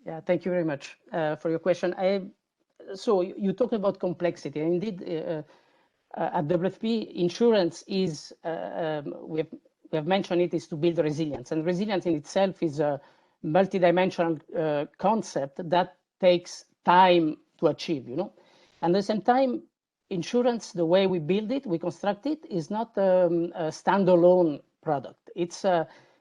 Yeah, thank you very much for your question. So you talked about complexity. Indeed, at WFP, insurance is, we have mentioned it, is to build resilience. And resilience in itself is a multidimensional concept that takes time to achieve, you know. And at the same time, insurance, the way we build it, we construct it, is not a standalone product. It's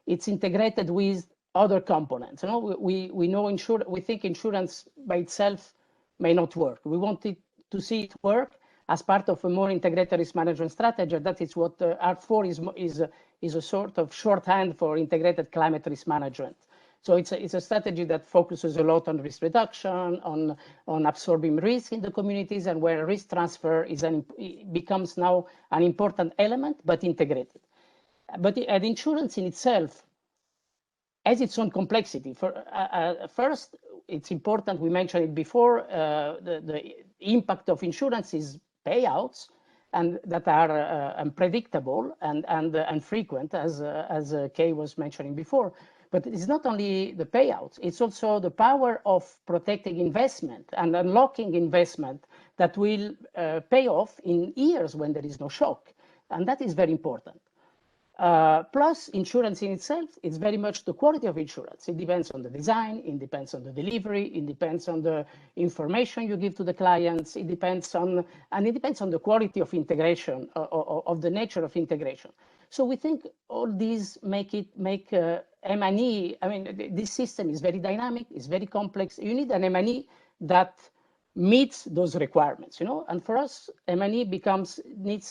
integrated with other components. You know, we know we think insurance by itself may not work. We want it to see it work as part of a more integrated risk management strategy. That is what ARC4 is a sort of shorthand for integrated climate risk management. So it's a strategy that focuses a lot on risk reduction, on absorbing risk in the communities, and where risk transfer becomes now an important element, but integrated. But insurance in itself has its own complexity. First, it's important, we mentioned it before, the impact of insurance is payouts, and that are unpredictable and frequent, as Kay was mentioning before. But it's not only the payouts, it's also the power of protecting investment and unlocking investment that will pay off in years when there is no shock. And that is very important. Plus, insurance in itself is very much the quality of insurance. It depends on the design, it depends on the delivery, it depends on the information you give to the clients, it depends on the quality of integration, of the nature of integration. So we think all these make M&E, I mean, this system is very dynamic, it's very complex. You need an M&E that meets those requirements, you know. And for us, M&E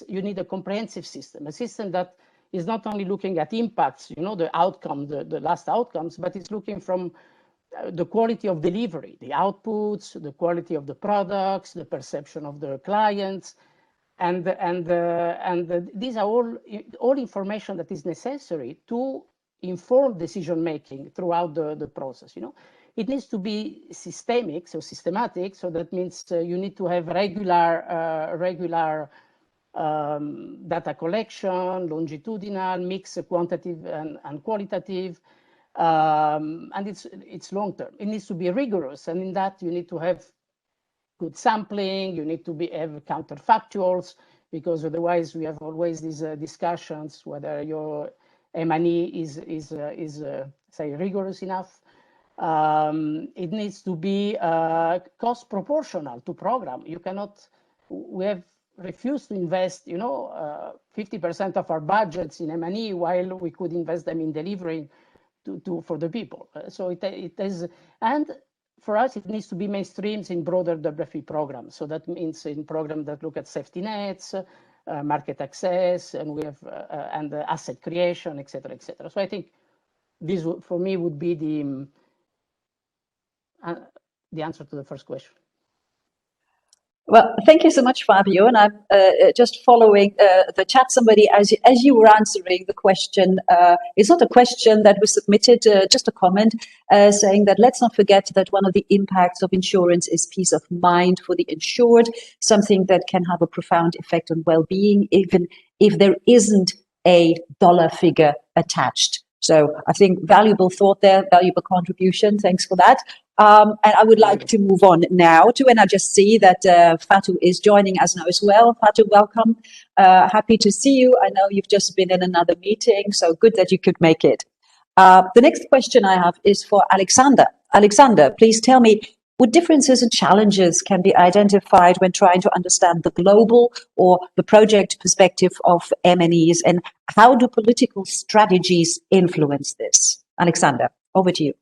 you need a comprehensive system, a system that is not only looking at impacts, you know, the outcome, the last outcomes, but it's looking from the quality of delivery, the outputs, the quality of the products, the perception of the clients, and these are all information that is necessary to inform decision making throughout the process. You know, it needs to be systemic, so systematic. So that means you need to have regular data collection, longitudinal, mixed quantitative and qualitative, and it's long term. It needs to be rigorous, and in that you need to have good sampling. You need to have counterfactuals, because otherwise we have always these discussions whether your M&E is say rigorous enough. It needs to be cost proportional to program. You cannot. We have refused to invest, you know, 50% of our budgets in M&E while we could invest them in delivering for the people. So it is, and for us, it needs to be mainstreamed in broader WFP programs. So that means in programs that look at safety nets, market access, and we have and asset creation, et cetera, et cetera. So I think this, for me, would be the answer to the first question. Well, thank you so much, Fabio. And I'm just following the chat. Somebody, as you were answering the question, it's not a question that was submitted, just a comment saying that let's not forget that one of the impacts of insurance is peace of mind for the insured, something that can have a profound effect on well-being, even if there isn't a dollar figure attached. So I think valuable thought there, valuable contribution. Thanks for that. And I would like to move on now and I just see that Fatou is joining us now as well. Fatou, welcome. Happy to see you. I know you've just been in another meeting, so good that you could make it. The next question I have is for Alexander. Alexander, please tell me, what differences and challenges can be identified when trying to understand the global or the project perspective of M&Es, and how do political strategies influence this? Alexander, over to you.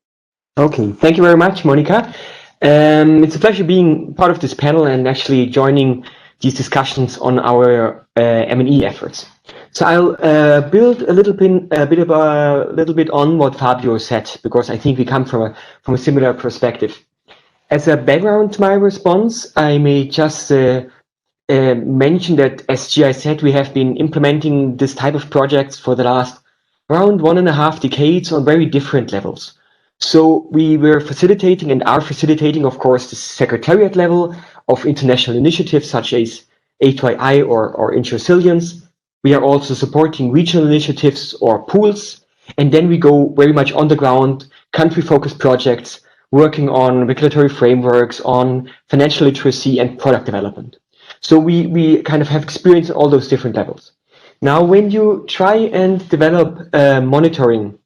Okay, thank you very much, Monica. It's a pleasure being part of this panel and actually joining these discussions on our M&E efforts. So I'll build a little bit on what Fabio said, because I think we come from a similar perspective. As a background to my response, I may just mention that, as GI said, we have been implementing this type of projects for the last around 1.5 decades on very different levels. So we were facilitating and are facilitating, of course, the secretariat level of international initiatives such as A2II or InsureSilience. We are also supporting regional initiatives or pools. And then we go very much on the ground, country-focused projects working on regulatory frameworks, on financial literacy and product development. So we kind of have experience in all those different levels. Now, when you try and develop monitoring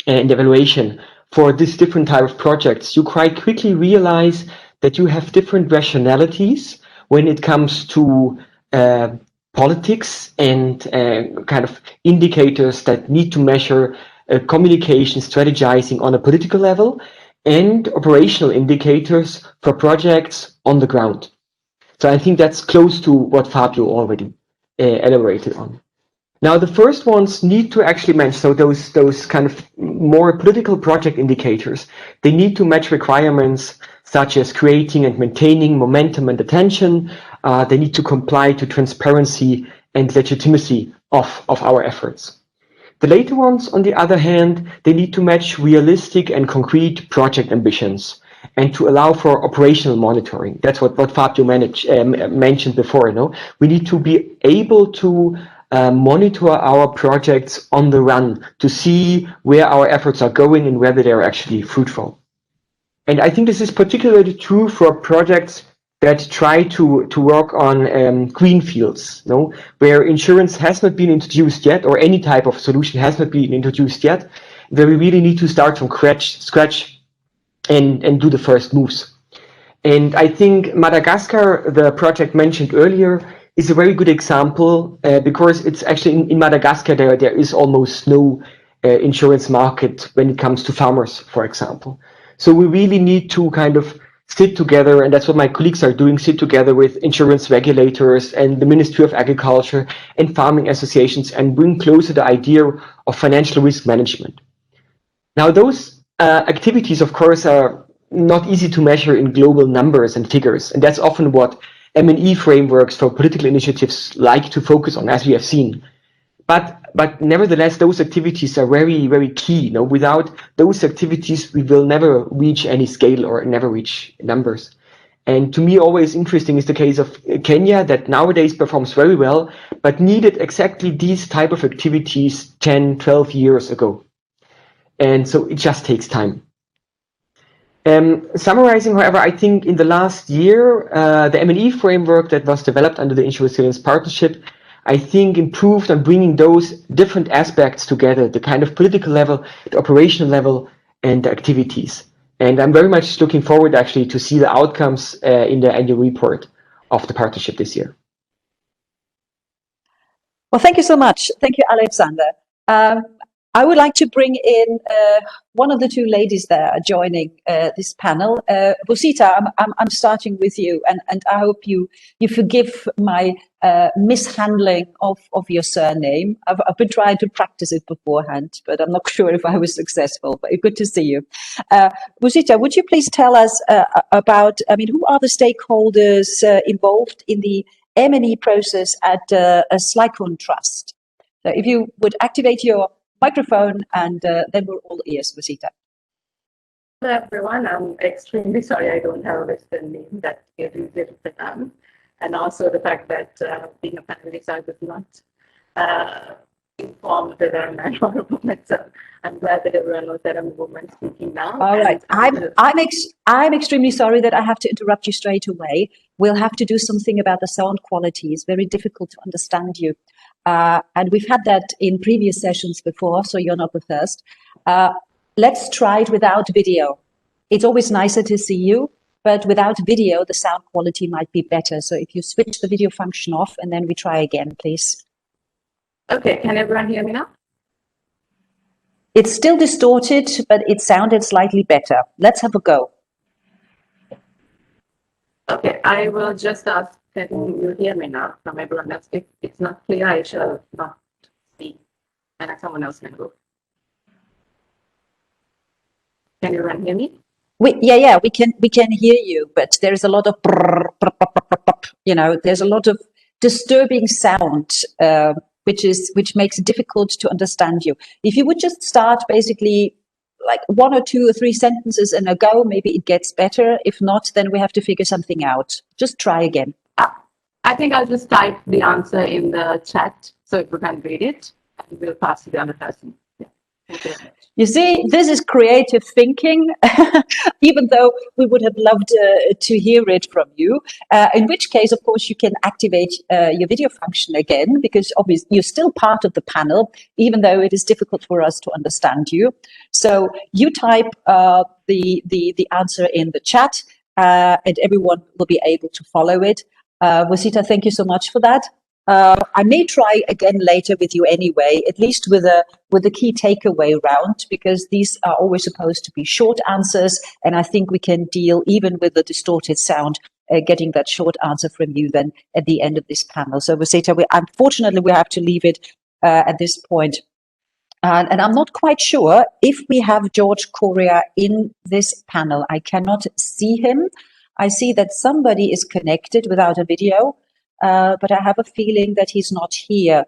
and evaluation for this different type of projects, you quite quickly realize that you have different rationalities when it comes to politics and kind of indicators that need to measure communication, strategizing on a political level, and operational indicators for projects on the ground. So I think that's close to what Fabio already elaborated on. Now, the first ones need to actually match, so those kind of more political project indicators, they need to match requirements such as creating and maintaining momentum and attention. They need to comply to transparency and legitimacy of our efforts. The later ones, on the other hand, they need to match realistic and concrete project ambitions and to allow for operational monitoring. That's what Fabio mentioned before. We need to be able to monitor our projects on the run to see where our efforts are going and whether they're actually fruitful. And I think this is particularly true for projects that try to work on green fields, where insurance has not been introduced yet, or any type of solution has not been introduced yet, where we really need to start from scratch and do the first moves. And I think Madagascar, the project mentioned earlier, is a very good example because it's actually in Madagascar there is almost no insurance market when it comes to farmers, for example. So we really need to kind of sit together, and that's what my colleagues are doing, sit together with insurance regulators and the Ministry of Agriculture and farming associations and bring closer the idea of financial risk management. Now, those activities, of course, are not easy to measure in global numbers and figures, and that's often what M&E frameworks for political initiatives like to focus on, as we have seen. But nevertheless, those activities are very, very key. Without those activities, we will never reach any scale or never reach numbers. And to me, always interesting is the case of Kenya, that nowadays performs very well, but needed exactly these type of activities 10, 12 years ago. And so it just takes time. Summarizing, however, I think in the last year, the M&E framework that was developed under the Insurance Resilience Partnership, I think improved on bringing those different aspects together, the kind of political level, the operational level, and the activities. And I'm very much looking forward actually to see the outcomes in the annual report of the partnership this year. Well, thank you so much. Thank you, Alexander. I would like to bring in one of the two ladies there joining this panel. Rosita, I'm starting with you, and I hope you forgive my mishandling of your surname. I've been trying to practice it beforehand, but I'm not sure if I was successful, but good to see you. Rosita, would you please tell us about, who are the stakeholders involved in the M&E process at Slycon Trust? So if you would activate your microphone, and then we're all ears, Rosita. Hello everyone, I'm extremely sorry I don't have a Western name that is easier to pronounce, and also the fact that being a panelist I was not informed that I'm a woman, so I'm glad that everyone knows that I'm a woman speaking now. All right, I'm extremely sorry that I have to interrupt you straight away. We'll have to do something about the sound quality. It's very difficult to understand you. And we've had that in previous sessions before, so you're not the first. Let's try it without video. It's always nicer to see you, but without video, the sound quality might be better. So if you switch the video function off, and then we try again, please. Okay, can everyone hear me now? It's still distorted, but it sounded slightly better. Let's have a go. Okay, I will just ask, can you hear me now from everyone else? If it's not clear, I shall not speak, and someone else can go. Can everyone hear me? Yeah, we can hear you, but there's a lot of there's a lot of disturbing sound, which makes it difficult to understand you. If you would just start basically like 1 or 2 or 3 sentences in a go, maybe it gets better. If not, then we have to figure something out. Just try again. I think I'll just type the answer in the chat so we can read it, and we'll pass to the other person. Yeah. You see, this is creative thinking, even though we would have loved to hear it from you. In which case, of course, you can activate your video function again, because obviously you're still part of the panel, even though it is difficult for us to understand you. So you type the answer in the chat, and everyone will be able to follow it. Rosita, thank you so much for that. I may try again later with you anyway, at least with a key takeaway round, because these are always supposed to be short answers, and I think we can deal even with the distorted sound, getting that short answer from you then at the end of this panel. So Rosita, unfortunately we have to leave it at this point. And I'm not quite sure if we have George Correa in this panel. I cannot see him. I see that somebody is connected without a video. But I have a feeling that he's not here.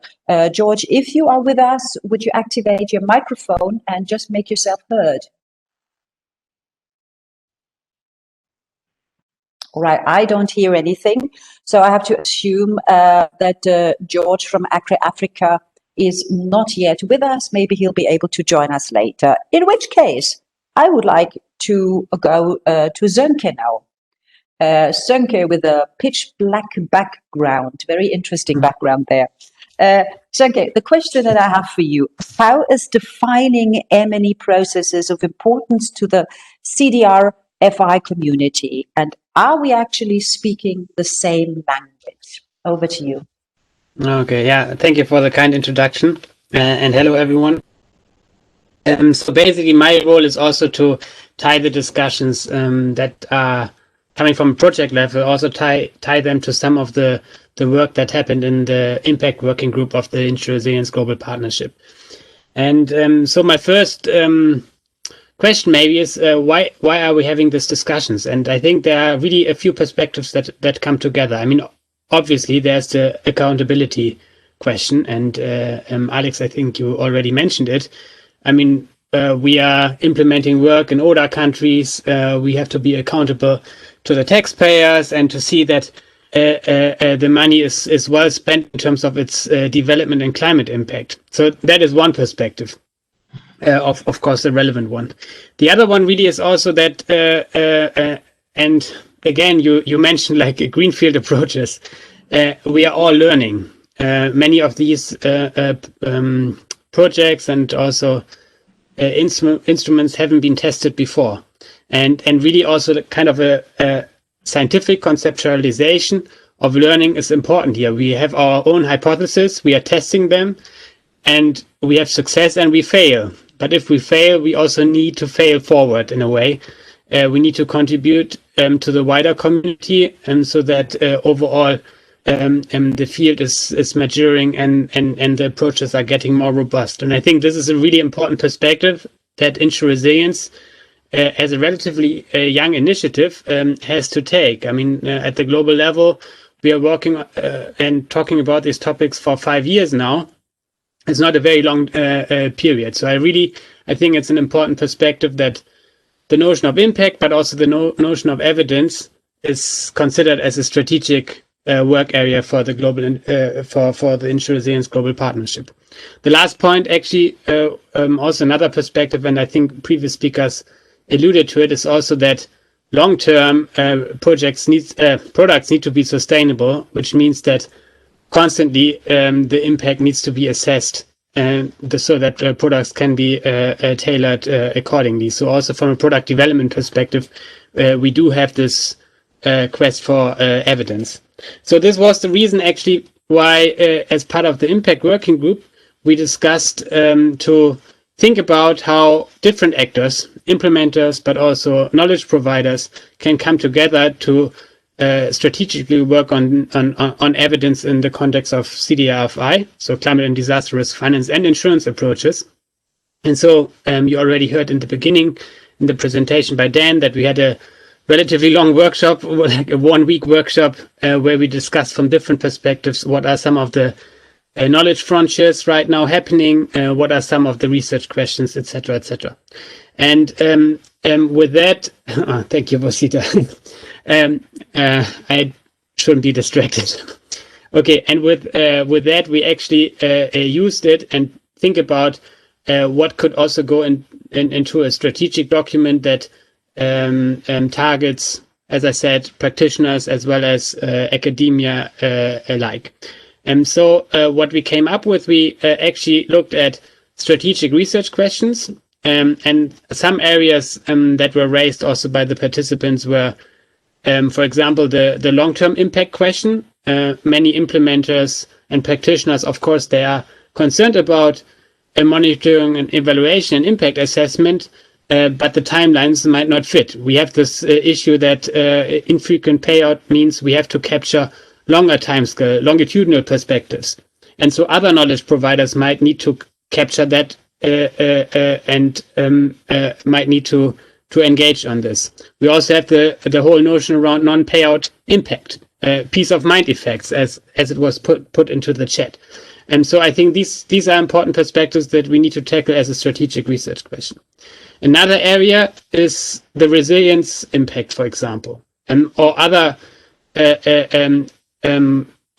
George, if you are with us, would you activate your microphone and just make yourself heard? All right, I don't hear anything. So I have to assume that George from Accra, Africa is not yet with us. Maybe he'll be able to join us later. In which case, I would like to go to Sönke now. Sönke with a pitch black background, very interesting background there. Sönke, the question that I have for you, how is defining M&E processes of importance to the CDR-FI community? And are we actually speaking the same language? Over to you. Okay, yeah, thank you for the kind introduction. And hello, everyone. So basically, my role is also to tie the discussions that are coming from project level, also tie them to some of the work that happened in the impact working group of the InsuResilience Global Partnership. And so my first question maybe is why are we having these discussions? And I think there are really a few perspectives that come together. I mean, obviously there's the accountability question, and Alex, I think you already mentioned it. I mean, we are implementing work in ODA countries. We have to be accountable to the taxpayers and to see that the money is well spent in terms of its development and climate impact. So that is one perspective, of course, the relevant one. The other one really is also that, and again, you mentioned like greenfield approaches. We are all learning. Many of these projects and also instruments haven't been tested before. And really also kind of a scientific conceptualization of learning is important here. We have our own hypotheses, we are testing them, and we have success and we fail. But if we fail, we also need to fail forward in a way. We need to contribute to the wider community, and so that overall the field is maturing and the approaches are getting more robust. And I think this is a really important perspective that InsuResilience, as a relatively young initiative, has to take. I mean, at the global level, we are working and talking about these topics for 5 years now. It's not a very long period. So I think it's an important perspective that the notion of impact, but also the notion of evidence, is considered as a strategic work area for the global for the InsuResilience Global Partnership. The last point, actually, also another perspective, and I think previous speakers alluded to it, is also that long-term products need to be sustainable, which means that constantly the impact needs to be assessed, so that products can be tailored accordingly. So also from a product development perspective, we do have this quest for evidence. So this was the reason actually why, as part of the impact working group, we discussed to think about how different actors, implementers, but also knowledge providers can come together to strategically work on evidence in the context of CDR-FI, so climate and disaster risk finance and insurance approaches. And so you already heard in the beginning in the presentation by Dan that we had a relatively long workshop, like a 1-week workshop, where we discussed from different perspectives what are some of the knowledge frontiers right now happening, what are some of the research questions, etc., etc. And with that, thank you, Rosita. I shouldn't be distracted. Okay, and with that, we actually used it and think about what could also go into a strategic document that targets, as I said, practitioners as well as academia alike. And so what we came up with, we actually looked at strategic research questions, and some areas that were raised also by the participants were, for example, the long-term impact question. Many implementers and practitioners, of course, they are concerned about monitoring and evaluation and impact assessment, but the timelines might not fit. We have this issue that infrequent payout means we have to capture longer timescale, longitudinal perspectives. And so other knowledge providers might need to capture that and might need to engage on this. We also have the whole notion around non-payout impact, peace of mind effects, as it was put into the chat. And so I think these are important perspectives that we need to tackle as a strategic research question. Another area is the resilience impact, for example, or other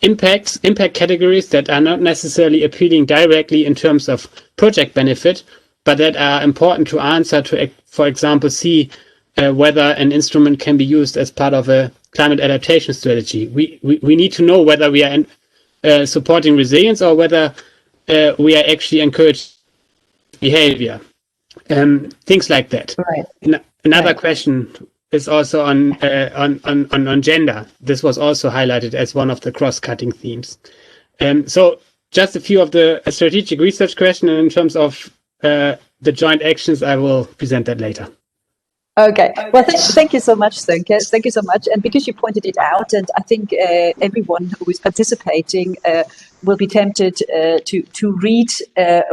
impact categories that are not necessarily appealing directly in terms of project benefit, but that are important to answer to, for example, see whether an instrument can be used as part of a climate adaptation strategy. We need to know whether we are supporting resilience or whether we are actually encouraging behavior. Things like that. Right. Another question is also on gender. This was also highlighted as one of the cross-cutting themes. So just a few of the strategic research questions, and in terms of the joint actions, I will present that later. Okay. Well, thank you so much, Sönke. Thank you so much. And because you pointed it out, and I think everyone who is participating will be tempted to read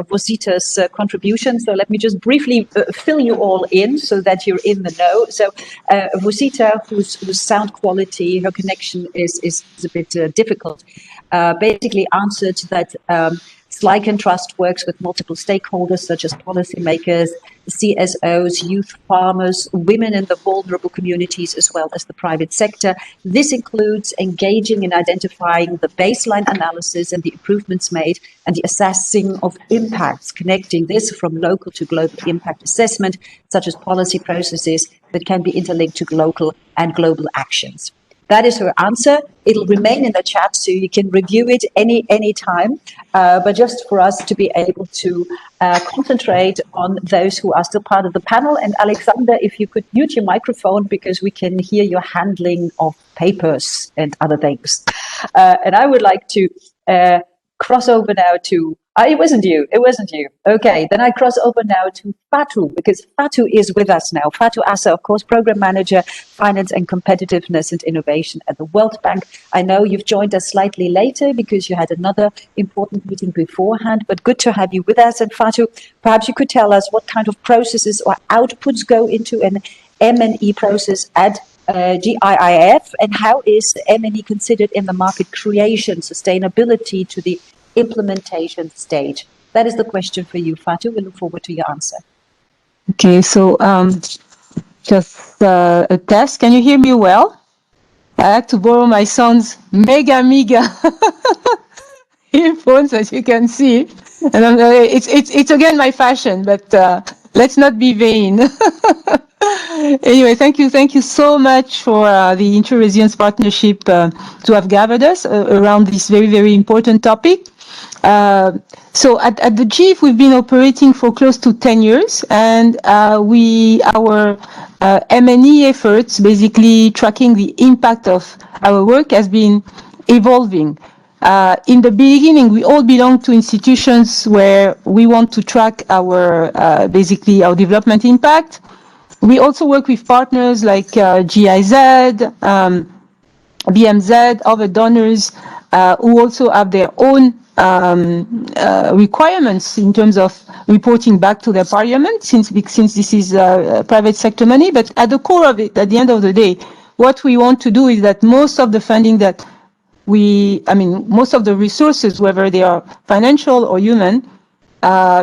Rosita's contribution. So let me just briefly fill you all in so that you're in the know. So Rosita, whose sound quality, her connection is a bit difficult, basically answered that SLICE and Trust works with multiple stakeholders such as policymakers, CSOs, youth farmers, women in the vulnerable communities, as well as the private sector. This includes engaging in identifying the baseline analysis and the improvements made, and the assessing of impacts, connecting this from local to global impact assessment, such as policy processes that can be interlinked to local and global actions. That is her answer. It'll remain in the chat, so you can review it any time. But just for us to be able to concentrate on those who are still part of the panel. And Alexander, if you could mute your microphone, because we can hear your handling of papers and other things. And I would like to cross over now to... it wasn't you. Okay, then I cross over now to Fatou, because Fatou is with us now. Fatou Assa, of course, Program Manager, Finance and Competitiveness and Innovation at the World Bank. I know you've joined us slightly later because you had another important meeting beforehand, but good to have you with us. And Fatou, perhaps you could tell us what kind of processes or outputs go into an M&E process at GIIF, and how is M&E considered in the market creation, sustainability to the implementation stage? That is the question for you, Fatou. We look forward to your answer. Okay, so just a test. Can you hear me well? I had to borrow my son's mega earphones, as you can see, and it's again my fashion, but let's not be vain. Anyway, thank you so much for the Inter-Resilience Partnership to have gathered us around this very, very important topic. So at the GIIF, we've been operating for close to 10 years, and our M&E efforts, basically tracking the impact of our work, has been evolving. In the beginning, we all belong to institutions where we want to track our basically our development impact. We also work with partners like GIZ, BMZ, other donors who also have their own requirements in terms of reporting back to their parliament, since this is private sector money. But at the core of it, at the end of the day, what we want to do is that most of the funding that most of the resources, whether they are financial or human,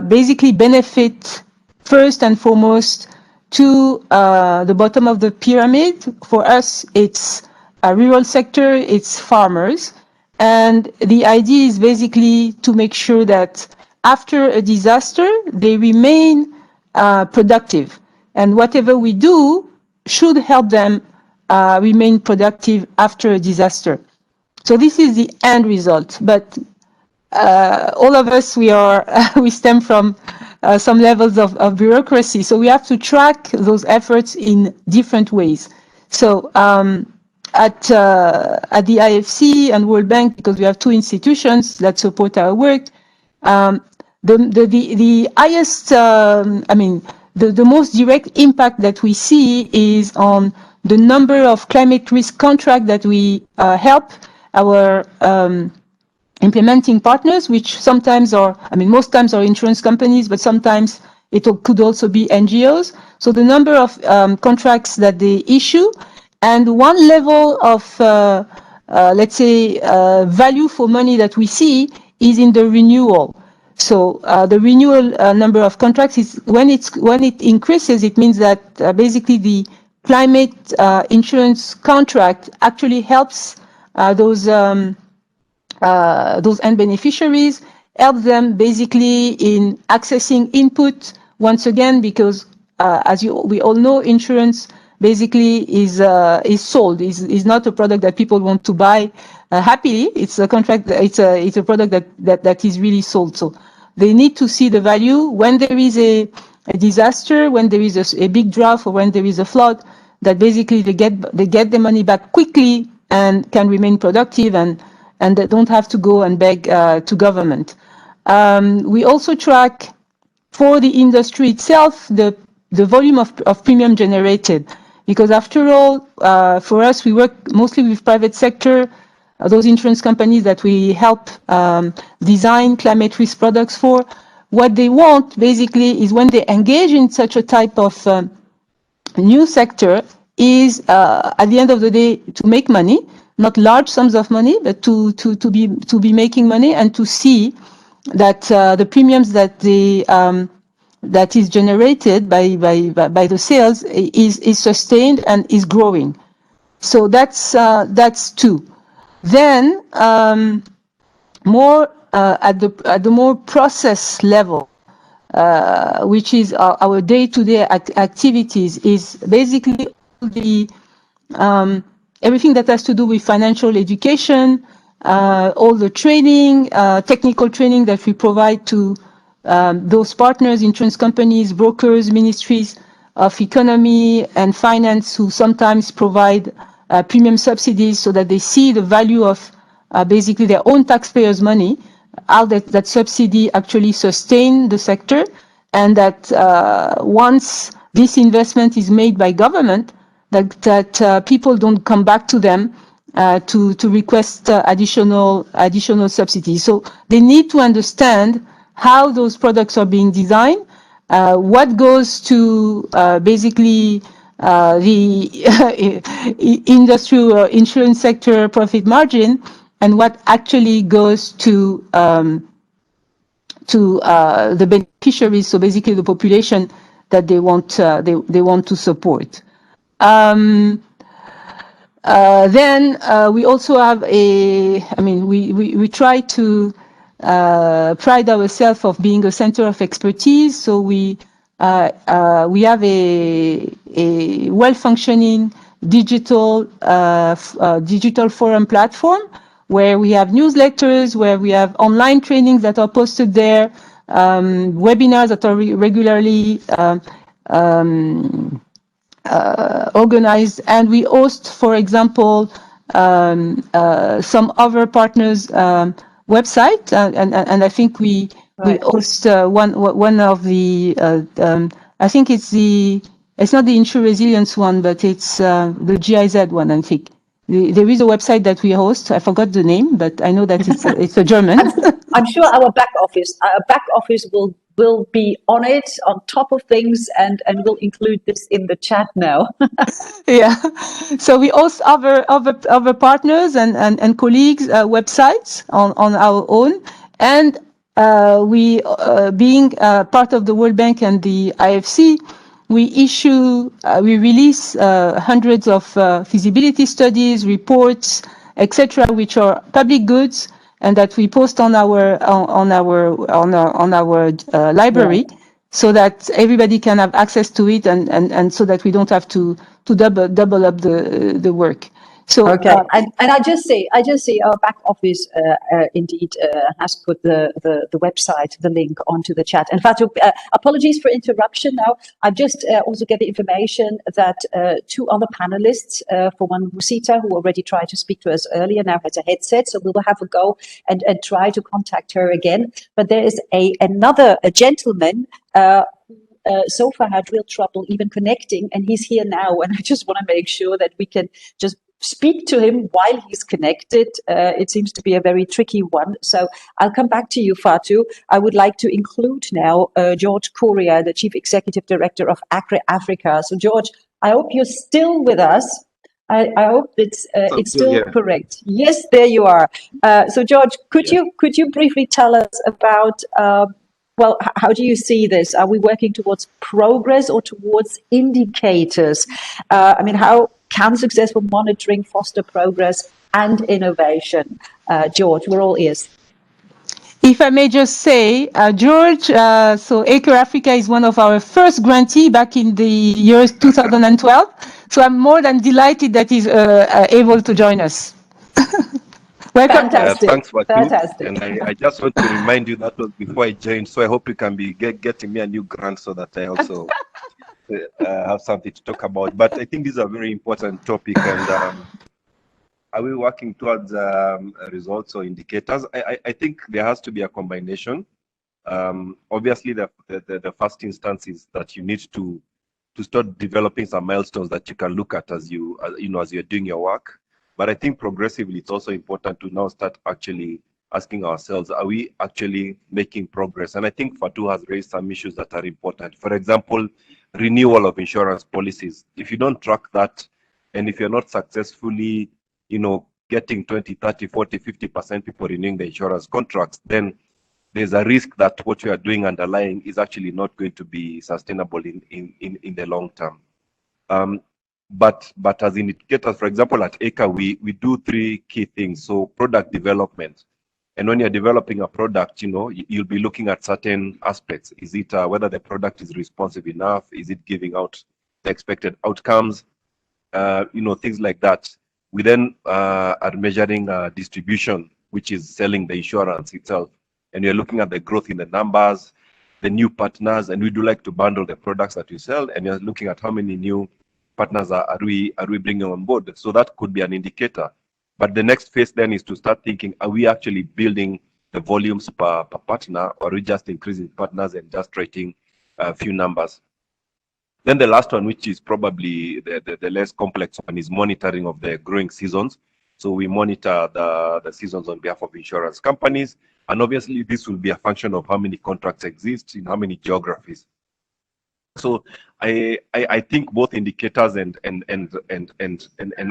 basically benefit first and foremost to the bottom of the pyramid. For us, it's a rural sector, it's farmers. And the idea is basically to make sure that after a disaster, they remain productive. And whatever we do should help them remain productive after a disaster. So this is the end result. But all of us, we stem from some levels of bureaucracy. So we have to track those efforts in different ways. So at the IFC and World Bank, because we have two institutions that support our work, the highest, the most direct impact that we see is on the number of climate risk contracts that we help our implementing partners, which sometimes are, most times are insurance companies, but sometimes it could also be NGOs. So the number of contracts that they issue, and one level of, let's say, value for money that we see is in the renewal. So the renewal number of contracts is when it increases, it means that basically the climate insurance contract actually helps those end beneficiaries, help them basically in accessing input once again, because as we all know, insurance basically is sold, is not a product that people want to buy happily. It's a contract. It's a product that is really sold. So they need to see the value when there is a disaster, when there is a big drought, or when there is a flood, that basically they get the money back quickly and can remain productive, and they don't have to go and beg to government. We also track for the industry itself the volume of premium generated, because after all, for us, we work mostly with private sector, those insurance companies that we help design climate risk products for. What they want basically is when they engage in such a type of new sector is at the end of the day to make money, not large sums of money, but to be making money, and to see that the premiums that that is generated by the sales is sustained and is growing. So that's two. Then more at the more process level, which is our day-to-day activities, is basically the everything that has to do with financial education, all the training, technical training that we provide to those partners, insurance companies, brokers, ministries of economy and finance, who sometimes provide premium subsidies so that they see the value of basically their own taxpayers' money, how that subsidy actually sustain the sector, and that once this investment is made by government, that people don't come back to them to request additional subsidies. So they need to understand how those products are being designed, what goes to basically the industrial insurance sector profit margin, and what actually goes to the beneficiaries, so basically the population that they want to support. Then we also have we try to pride ourselves of being a center of expertise. So we have a well-functioning digital forum platform, where we have newsletters, where we have online trainings that are posted there, webinars that are regularly organized, and we host, for example, some other partners' website, and I think we host one of the I think it's not the Insure Resilience one, but it's the GIZ one, I think. There is a website that we host. I forgot the name, but I know that it's a German. I'm sure our back office will be on it, on top of things, and we'll include this in the chat now. Yeah. So we host other partners and colleagues' websites on our own, and we being part of the World Bank and the IFC, we release hundreds of feasibility studies, reports, etc., which are public goods, and that we post on our library, so that everybody can have access to it, and so that we don't have to double up the work. So okay, and I just say our back office indeed has put the website, the link onto the chat. In fact, apologies for interruption. Now I've just also get the information that two other panelists, for one Rosita, who already tried to speak to us earlier, now has a headset, so we will have a go and try to contact her again. But there is another gentleman. So far had real trouble even connecting, and he's here now, and I just want to make sure that we can just speak to him while he's connected. It seems to be a very tricky one. So I'll come back to you, Fatou. I would like to include now George Correa, the Chief Executive Director of ACRE Africa. So George, I hope you're still with us. I hope it's still correct. Yes, there you are. So George, could you briefly tell us about well, how do you see this? Are we working towards progress or towards indicators? I mean, how can successful monitoring foster progress and innovation? George, we're all ears. If I may just say, George, so ACRE Africa is one of our first grantee back in the year 2012. So I'm more than delighted that he's able to join us. Welcome. Fantastic. Thanks, Fatou. Fantastic. And I just want to remind you that was before I joined, so I hope you can be getting me a new grant so that I also have something to talk about. But I think this is a very important topic, and are we working towards results or indicators? I think there has to be a combination. Obviously, the first instance is that you need to start developing some milestones that you can look at as as you're doing your work. But I think progressively, it's also important to now start actually asking ourselves, are we actually making progress? And I think Fatou has raised some issues that are important. For example, renewal of insurance policies. If you don't track that, and if you're not successfully, getting 20, 30, 40, 50% people renewing the insurance contracts, then there's a risk that what we are doing underlying is actually not going to be sustainable in the long term. But as indicators, for example, at ACRE, we do three key things. So product development. And when you're developing a product, you'll be looking at certain aspects. Is it whether the product is responsive enough? Is it giving out the expected outcomes? Things like that. We then are measuring distribution, which is selling the insurance itself. And you're looking at the growth in the numbers, the new partners, and we do like to bundle the products that we sell. And you're looking at how many new partners are we bringing on board. So that could be an indicator. But the next phase then is to start thinking, are we actually building the volumes per partner, or are we just increasing partners and just writing a few numbers? Then the last one, which is probably the less complex one, is monitoring of the growing seasons. So we monitor the seasons on behalf of insurance companies. And obviously this will be a function of how many contracts exist in how many geographies. So I think both indicators and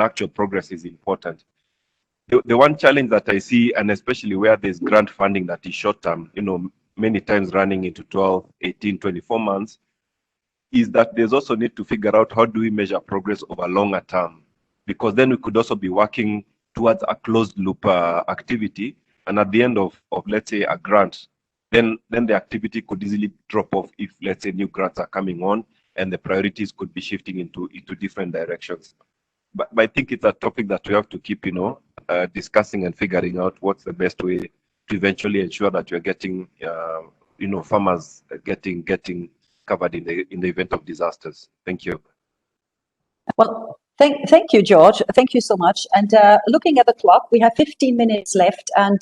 actual progress is important. The one challenge that I see, and especially where there's grant funding that is short term, many times running into 12, 18, 24 months, is that there's also need to figure out how do we measure progress over longer term, because then we could also be working towards a closed loop activity, and at the end of let's say a grant, then the activity could easily drop off if, let's say, new grants are coming on and the priorities could be shifting into different directions. But I think it's a topic that we have to keep, discussing and figuring out what's the best way to eventually ensure that you're getting, farmers getting covered in the event of disasters. Thank you. Well, thank you, George. Thank you so much. And looking at the clock, we have 15 minutes left, and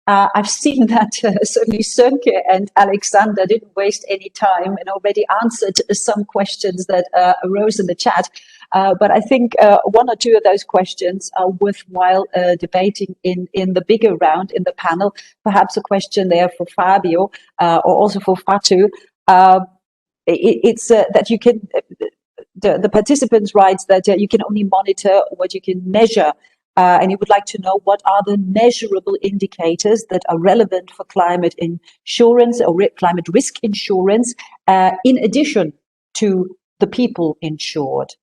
I've seen that certainly Sönke and Alexander didn't waste any time and already answered some questions that arose in the chat. But I think one or two of those questions are worthwhile debating in the bigger round in the panel. Perhaps a question there for Fabio or also for Fatou. It's that you can, the participants writes that you can only monitor what you can measure. And you would like to know what are the measurable indicators that are relevant for climate insurance or climate risk insurance, in addition to the people insured.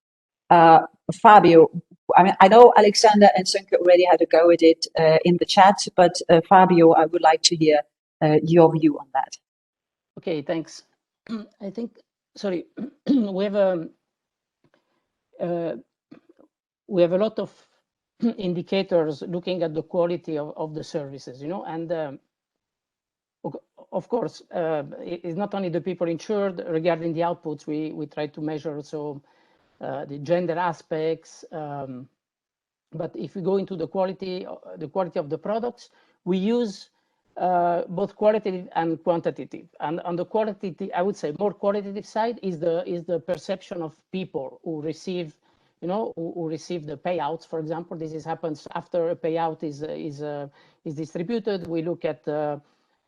Fabio, I mean, I know Alexander and Sönke already had a go at it in the chat, but Fabio, I would like to hear your view on that. Okay, thanks. I think, sorry, we have a lot of indicators looking at the quality of the services, you know, and of course, it's not only the people insured. Regarding the outputs, we try to measure also the gender aspects. But if we go into the quality of the products, we use both qualitative and quantitative. And on the qualitative, I would say more qualitative side is the perception of people who receive, you know, who receive the payouts. For example, this happens after a payout is distributed. We look at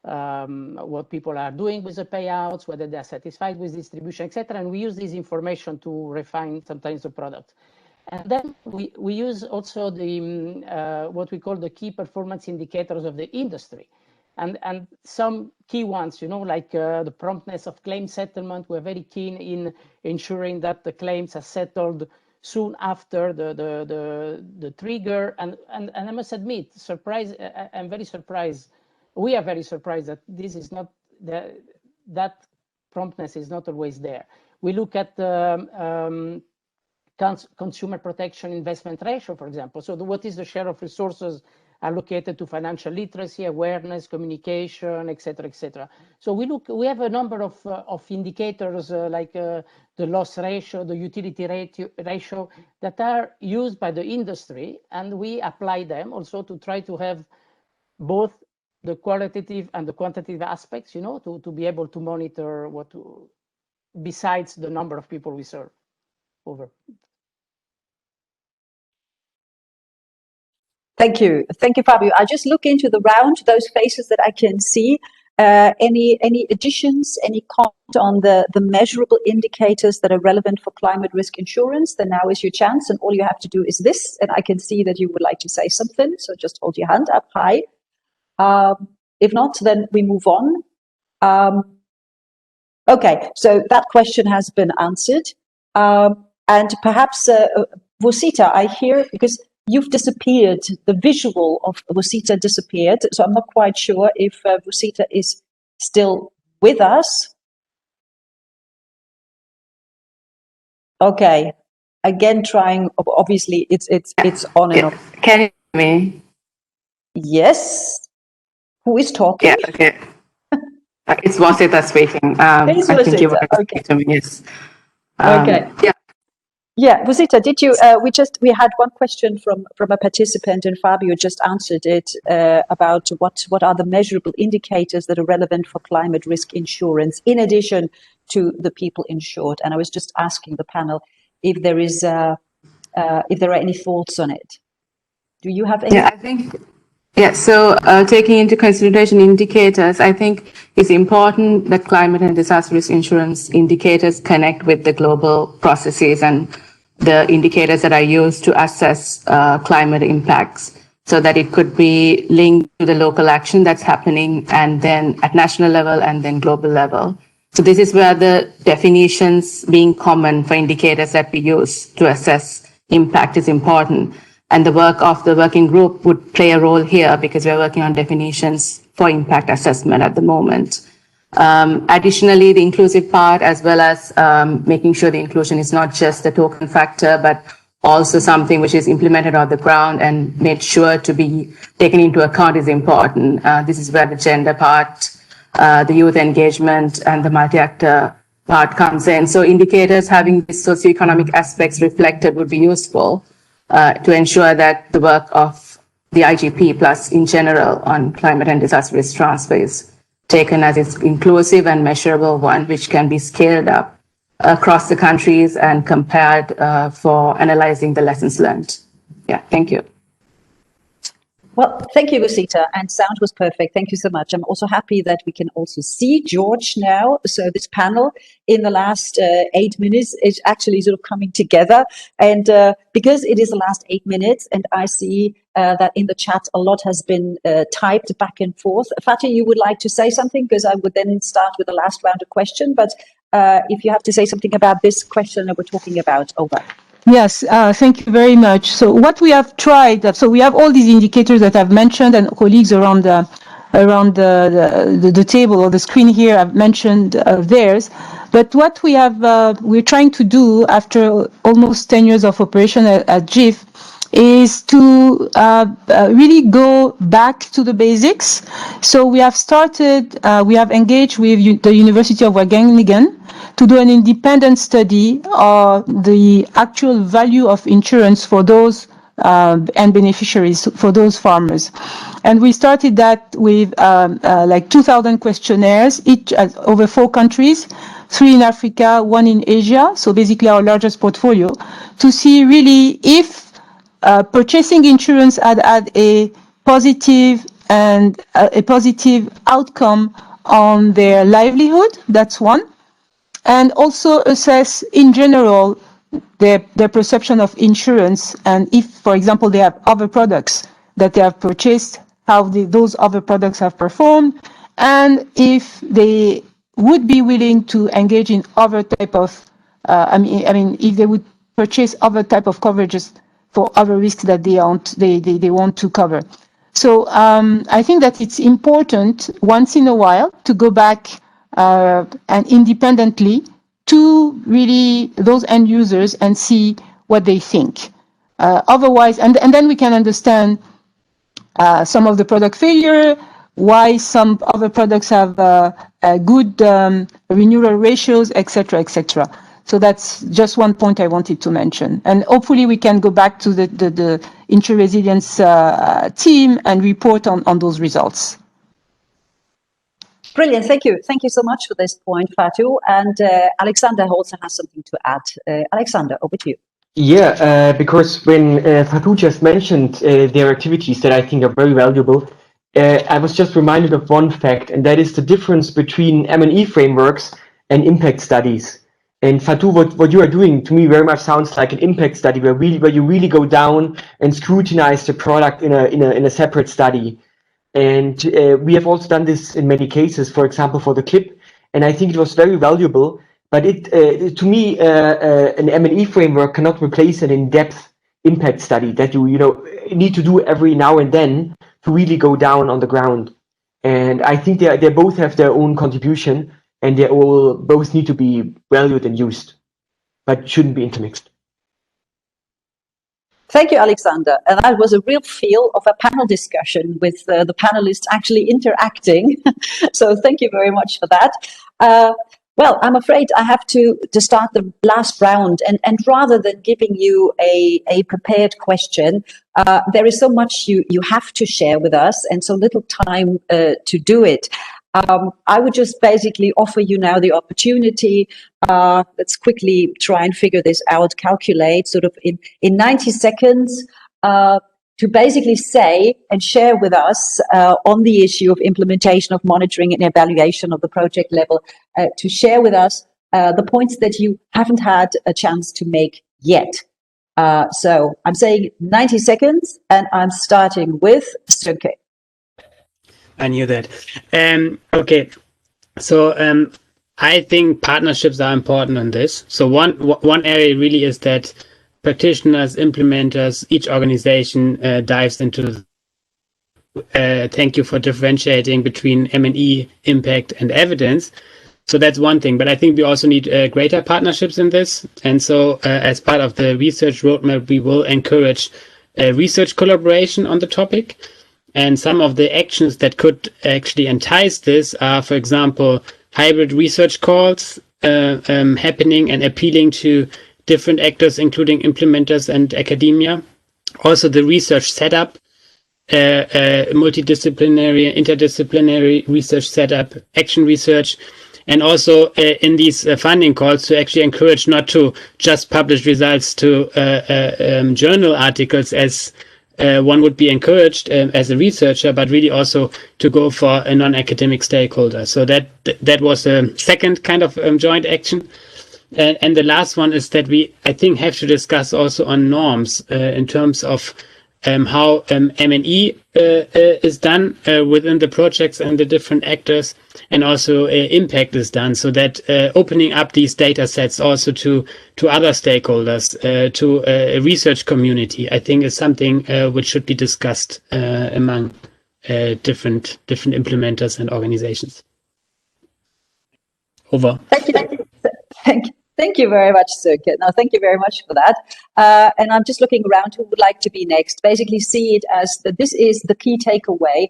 what people are doing with the payouts, whether they are satisfied with distribution, etc. And we use this information to refine sometimes the product. And then we use also the what we call the key performance indicators of the industry, and some key ones, you know, like the promptness of claim settlement. We're very keen in ensuring that the claims are settled soon after the trigger. And I must admit, I'm very surprised. We are very surprised that this is not that promptness is not always there. We look at the consumer protection investment ratio, for example. So what is the share of resources allocated to financial literacy, awareness, communication, etc., etc. So we have a number of indicators like the loss ratio, the utility ratio that are used by the industry, and we apply them also to try to have both the qualitative and the quantitative aspects, you know, to be able to monitor besides the number of people we serve. Over. Thank you, Fabio. I just look into the round, those faces that I can see. Any additions, any comment on the measurable indicators that are relevant for climate risk insurance? Then now is your chance, and all you have to do is this. And I can see that you would like to say something, so just hold your hand up high. If not, then we move on. Okay, so that question has been answered. And perhaps, Rosita, I hear, because you've disappeared, the visual of Rosita disappeared, so I'm not quite sure if Rosita is still with us. Okay, again trying, obviously it's on and off. Can you hear me? Yes. Who is talking? Yeah, okay. It's Rosita speaking. It's I think you were okay. to me, yes. Okay. Yeah. Yeah, Rosita, did you? We had one question from a participant, and Fabio just answered it about what are the measurable indicators that are relevant for climate risk insurance, in addition to the people insured. And I was just asking the panel if there are any thoughts on it. Do you have any? Yeah, I think. Yeah, so taking into consideration indicators, I think it's important that climate and disaster risk insurance indicators connect with the global processes and the indicators that are used to assess climate impacts, so that it could be linked to the local action that's happening, and then at national level and then global level. So this is where the definitions being common for indicators that we use to assess impact is important. And the work of the working group would play a role here, because we're working on definitions for impact assessment at the moment. Additionally, the inclusive part, as well as making sure the inclusion is not just a token factor, but also something which is implemented on the ground and made sure to be taken into account, is important. This is where the gender part, the youth engagement, and the multi-actor part comes in. So indicators having the socioeconomic aspects reflected would be useful to ensure that the work of the IGP plus in general on climate and disaster risk transfer is taken as its inclusive and measurable one, which can be scaled up across the countries and compared for analyzing the lessons learned. Yeah, thank you. Well, thank you, Rosita, and sound was perfect. Thank you so much. I'm also happy that we can also see George now. So this panel in the last 8 minutes is actually sort of coming together. And because it is the last 8 minutes, and I see that in the chat a lot has been typed back and forth. Fatih, you would like to say something? Because I would then start with the last round of questions. But if you have to say something about this question that we're talking about, over. Yes, thank you very much. So what we have tried, so we have all these indicators that I've mentioned, and colleagues around the table or the screen here have mentioned theirs. But what we have, we're trying to do after almost 10 years of operation at GIF is to really go back to the basics. So we have started, we have engaged with the University of Wageningen to do an independent study of the actual value of insurance for those and beneficiaries, for those farmers. And we started that with like 2,000 questionnaires, each over 4 countries, 3 in Africa, 1 in Asia, so basically our largest portfolio, to see really if purchasing insurance had a positive and a positive outcome on their livelihood. That's one. And also assess in general their perception of insurance, and if, for example, they have other products that they have purchased, how those other products have performed, and if they would be willing to engage in other type of, I mean, if they would purchase other type of coverages for other risks that they want to cover. So I think that it's important once in a while to go back and independently to really those end users and see what they think. Otherwise, and then we can understand some of the product failure, why some other products have good renewal ratios, etc., etc. So that's just one point I wanted to mention. And hopefully we can go back to the Insure Resilience team and report on those results. Brilliant. Thank you. Thank you so much for this point, Fatou. And Alexander also has something to add. Alexander, over to you. Yeah, because when Fatou just mentioned their activities that I think are very valuable, I was just reminded of one fact, and that is the difference between M&E frameworks and impact studies. And Fatou, what you are doing to me very much sounds like an impact study where you really go down and scrutinize the product in a separate study. And we have also done this in many cases, for example, for the CLIP, and I think it was very valuable. But to me, an M&E framework cannot replace an in-depth impact study that you need to do every now and then to really go down on the ground. And I think they both have their own contribution, and they all both need to be valued and used, but shouldn't be intermixed. Thank you, Alexander. And that was a real feel of a panel discussion with the panelists actually interacting. So thank you very much for that. Well, I'm afraid I have to start the last round. And rather than giving you a prepared question, there is so much you have to share with us and so little time to do it. I would just basically offer you now the opportunity. Let's quickly try and figure this out, calculate sort of in 90 seconds to basically say and share with us on the issue of implementation of monitoring and evaluation of the project level, to share with us the points that you haven't had a chance to make yet. So I'm saying 90 seconds and I'm starting with Sönke. I knew that. Okay, so I think partnerships are important on this. So one area really is that practitioners, implementers, each organization dives into. Thank you for differentiating between M&E, impact, and evidence. So that's one thing. But I think we also need greater partnerships in this. And so as part of the research roadmap, we will encourage research collaboration on the topic. And some of the actions that could actually entice this are, for example, hybrid research calls happening and appealing to different actors, including implementers and academia. Also, the research setup, multidisciplinary, interdisciplinary research setup, action research, and also in these funding calls to actually encourage not to just publish results to journal articles as one would be encouraged as a researcher, but really also to go for a non-academic stakeholder. So that was a second kind of joint action. And the last one is that we, I think, have to discuss also on norms in terms of how M&E is done within the projects and the different actors, and also impact is done, so that opening up these data sets also to other stakeholders, to a research community, I think is something which should be discussed among different implementers and organizations. Over. Thank you very much, Sirke. No, thank you very much for that. And I'm just looking around who would like to be next. Basically, see it as that this is the key takeaway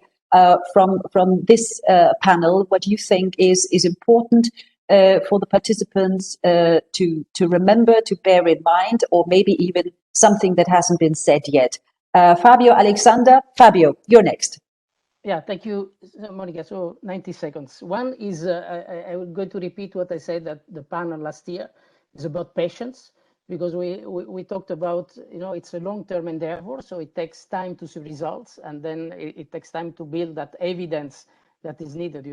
from this panel. What you think is important for the participants to remember, to bear in mind, or maybe even something that hasn't been said yet. Fabio, Alexander. Fabio, you're next. Yeah, thank you, Monica. So 90 seconds. One is, I will go to repeat what I said at the panel last year. It's about patience, because we talked about, it's a long-term endeavor, so it takes time to see results, and then it takes time to build that evidence that is needed.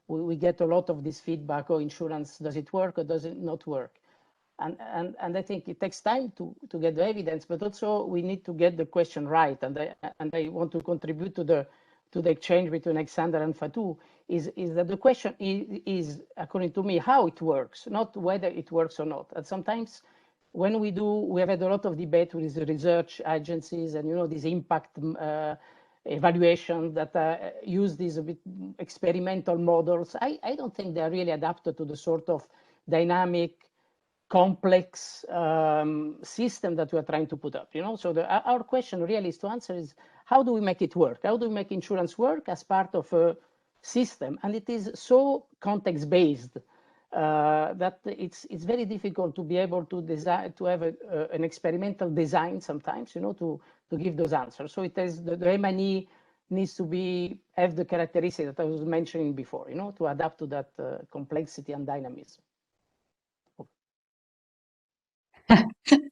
We get a lot of this feedback, insurance, does it work or does it not work? And I think it takes time to get the evidence, but also we need to get the question right. And I want to contribute to the exchange between Alexander and Fatou, is that the question is, according to me, how it works, not whether it works or not. And sometimes when we have had a lot of debate with the research agencies and, these impact evaluation that use these a bit experimental models. I don't think they're really adapted to the sort of dynamic, complex system that we're trying to put up. So our question really is to answer is, how do we make it work? How do we make insurance work as part of a system? And it is so context-based that it's very difficult to be able to design, to have an experimental design sometimes, to give those answers. So it is the M&E needs to have the characteristic that I was mentioning before, to adapt to that complexity and dynamism.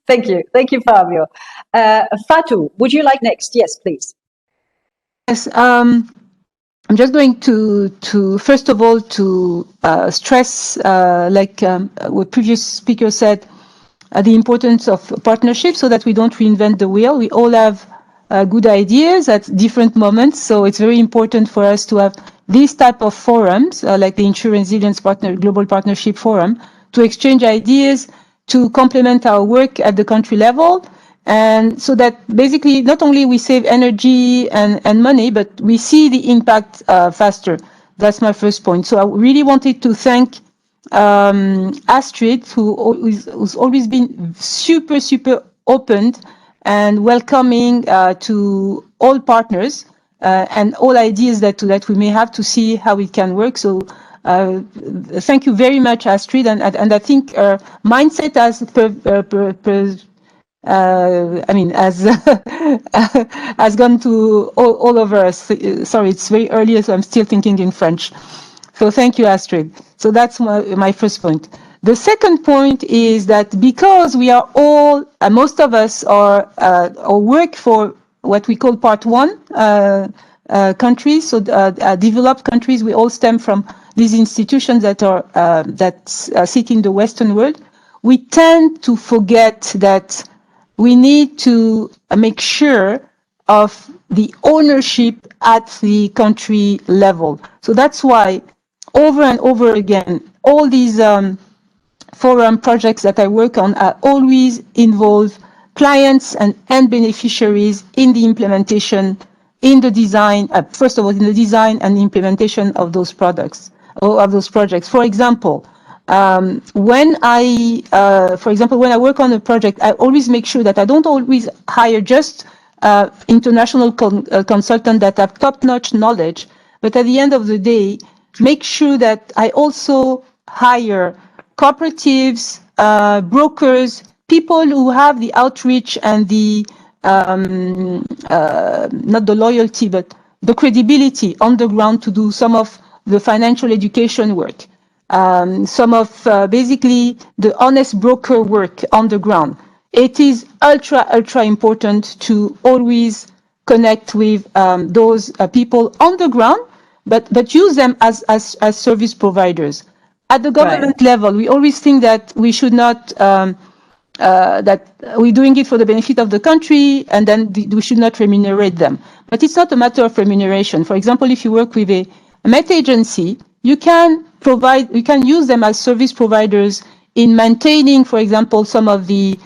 Thank you, Fabio. Fatou, would you like next? Yes, please. Yes, I'm just going to first of all to stress, like what previous speaker said, the importance of partnership, so that we don't reinvent the wheel. We all have good ideas at different moments, so it's very important for us to have these type of forums, like the Insurance Resilience Global Partnership Forum, to exchange ideas, to complement our work at the country level, and so that basically not only we save energy and money, but we see the impact faster. That's my first point. So I really wanted to thank Astrid, who's always been super open and welcoming to all partners and all ideas that we may have, to see how it can work. So thank you very much, Astrid, and I think mindset has gone to all over us. Sorry, it's very early, so I'm still thinking in French. So thank you, Astrid. So that's my first point. The second point is that because we are all, most of us are or work for what we call Part 1 countries, so developed countries, we all stem from these institutions that sit in the Western world. We tend to forget that we need to make sure of the ownership at the country level. So that's why over and over again, all these forum projects that I work on always involve clients and beneficiaries in the implementation, in the design, first of all, in the design and implementation of those products, or of those projects. For example, when I work on a project, I always make sure that I don't always hire just international consultants that have top-notch knowledge, but at the end of the day, make sure that I also hire cooperatives, brokers, people who have the outreach and the not the loyalty, but the credibility on the ground to do some of the financial education work, some of basically the honest broker work on the ground. It is ultra important to always connect with those people on the ground, but use them as service providers. At the government level, we always think that we should not that we're doing it for the benefit of the country, and then we should not remunerate them. But it's not a matter of remuneration. For example, if you work with a Met agency, you can use them as service providers in maintaining, for example, some of the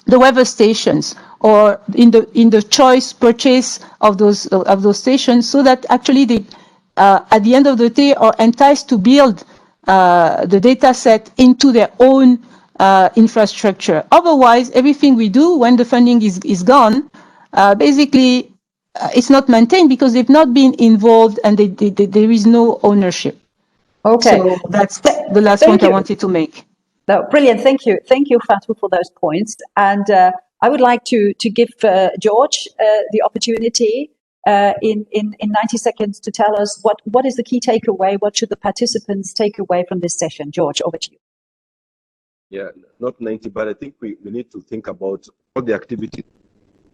weather stations, or in the choice purchase of those stations, so that actually they, at the end of the day, are enticed to build the data set into their own infrastructure. Otherwise, everything we do when the funding is gone, basically it's not maintained because they've not been involved and there is no ownership. Okay. So that's the last point I wanted to make. No, brilliant. Thank you, Fatou, for those points. And I would like to give George the opportunity in 90 seconds to tell us what is the key takeaway. What should the participants take away from this session? George, over to you. Yeah, not 90, but I think we need to think about all the activities.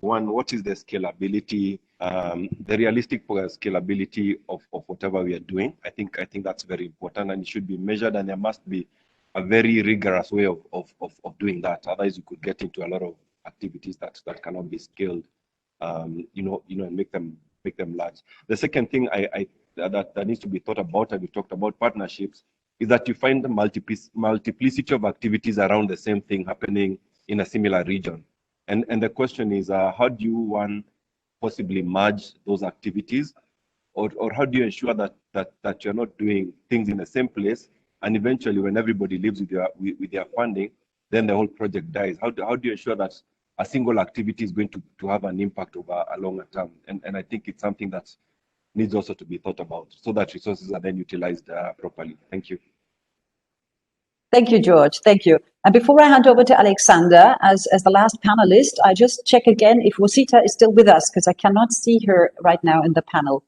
One, what is the scalability, the realistic scalability of whatever we are doing? I think that's very important, and it should be measured, and there must be a very rigorous way of doing that. Otherwise, you could get into a lot of activities that cannot be scaled, and make them large. The second thing that needs to be thought about, and we talked about partnerships, is that you find the multiplicity of activities around the same thing happening in a similar region. And the question is, how do you possibly merge those activities, or how do you ensure that you're not doing things in the same place, and eventually when everybody lives with their funding, then the whole project dies? How do you ensure that a single activity is going to have an impact over a longer term? And I think it's something that needs also to be thought about, so that resources are then utilized properly. Thank you. Thank you, George. Thank you. And before I hand over to Alexander as the last panelist, I just check again if Rosita is still with us, because I cannot see her right now in the panel.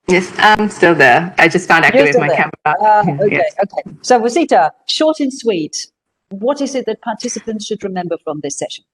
Yes, I'm still there. I just can't activate my camera. Okay, Yes. okay. So Rosita, short and sweet, what is it that participants should remember from this session?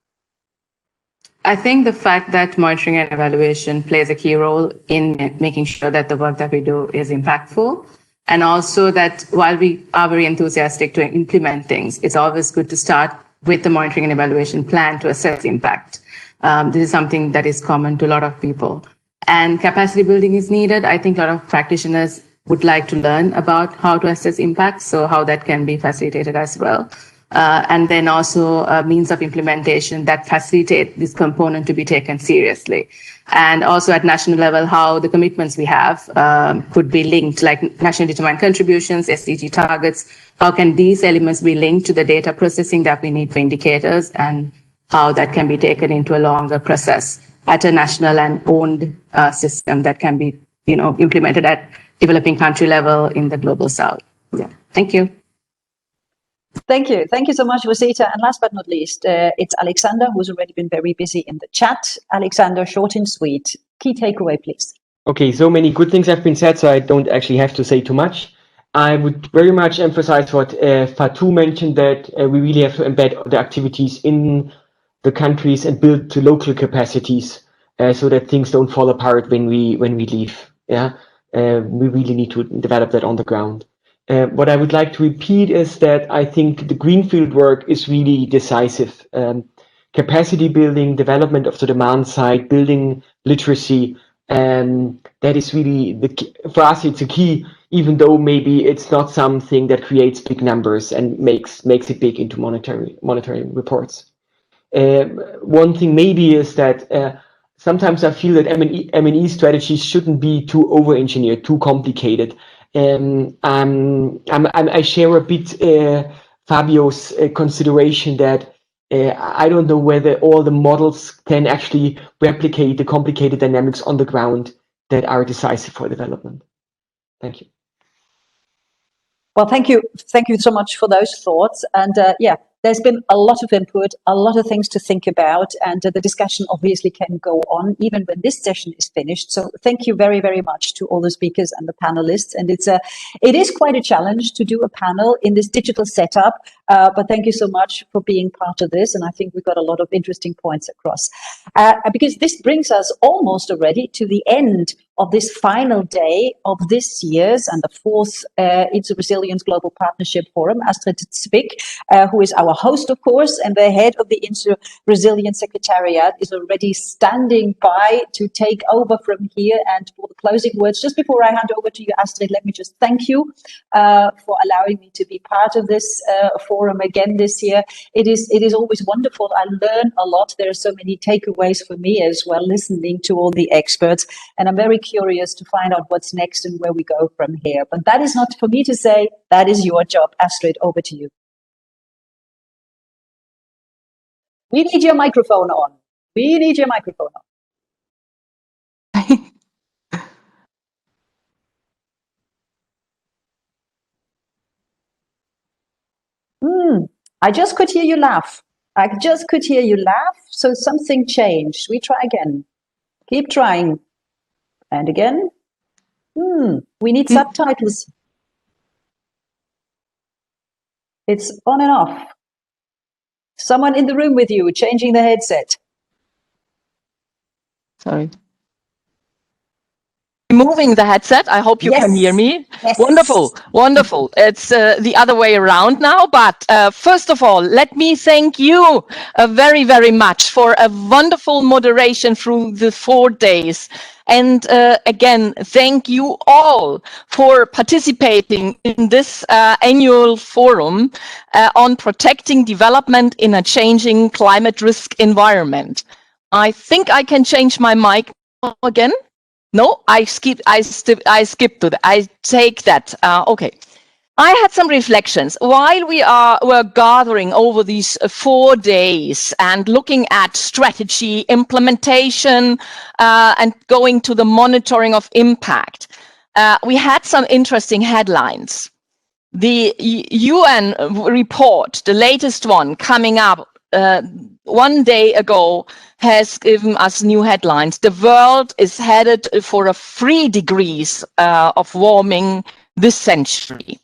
I think the fact that monitoring and evaluation plays a key role in making sure that the work that we do is impactful. And also that while we are very enthusiastic to implement things, it's always good to start with the monitoring and evaluation plan to assess impact. This is something that is common to a lot of people. And capacity building is needed. I think a lot of practitioners would like to learn about how to assess impact, so how that can be facilitated as well. And then also means of implementation that facilitate this component to be taken seriously. And also at national level, how the commitments we have could be linked, like nationally determined contributions, SDG targets. How can these elements be linked to the data processing that we need for indicators, and how that can be taken into a longer process at a national and owned system that can be, implemented at developing country level in the global south. Yeah. Thank you. Thank you. Thank you so much, Rosita. And last but not least, it's Alexander, who's already been very busy in the chat. Alexander, short and sweet. Key takeaway, please. Okay, so many good things have been said, so I don't actually have to say too much. I would very much emphasize what Fatou mentioned, that we really have to embed the activities in the countries and build to local capacities, so that things don't fall apart when we leave. Yeah, we really need to develop that on the ground. What I would like to repeat is that I think the greenfield work is really decisive. Capacity building, development of the demand side, building literacy, that is really for us. It's a key, even though maybe it's not something that creates big numbers and makes it big into monitoring reports. One thing maybe is that sometimes I feel that M&E strategies shouldn't be too over-engineered, too complicated. I share a bit Fabio's consideration that I don't know whether all the models can actually replicate the complicated dynamics on the ground that are decisive for development. Thank you. Well, thank you. Thank you so much for those thoughts. And yeah, there's been a lot of input, a lot of things to think about, and the discussion obviously can go on even when this session is finished. So thank you very, very much to all the speakers and the panelists. And it is quite a challenge to do a panel in this digital setup. But thank you so much for being part of this. And I think we got a lot of interesting points across. Because this brings us almost already to the end of this final day of this year's and the fourth Inter-Resilience Global Partnership Forum. Astrid Zwick, who is our host, of course, and the head of the Inter-Resilience Secretariat, is already standing by to take over from here. And for the closing words, just before I hand over to you, Astrid, let me just thank you for allowing me to be part of this forum again this year. It is always wonderful. I learn a lot. There are so many takeaways for me as well, listening to all the experts. And I'm very curious to find out what's next and where we go from here. But that is not for me to say. That is your job. Astrid, over to you. We need your microphone on. We need your microphone on. I just could hear you laugh. So something changed. We try again. Keep trying. And again. We need subtitles. It's on and off. Someone in the room with you changing the headset. Sorry. Moving the headset. I hope you can hear me. Yes. Wonderful. It's the other way around now. But first of all, let me thank you very, very much for a wonderful moderation through the 4 days. And again, thank you all for participating in this annual forum on protecting development in a changing climate risk environment. I think I can change my mic again. No, I skipped to that. I take that. Okay. I had some reflections while we're gathering over these 4 days and looking at strategy, implementation, and going to the monitoring of impact. We had some interesting headlines. The UN report, the latest one coming up 1 day ago, has given us new headlines. The world is headed for 3 degrees of warming this century.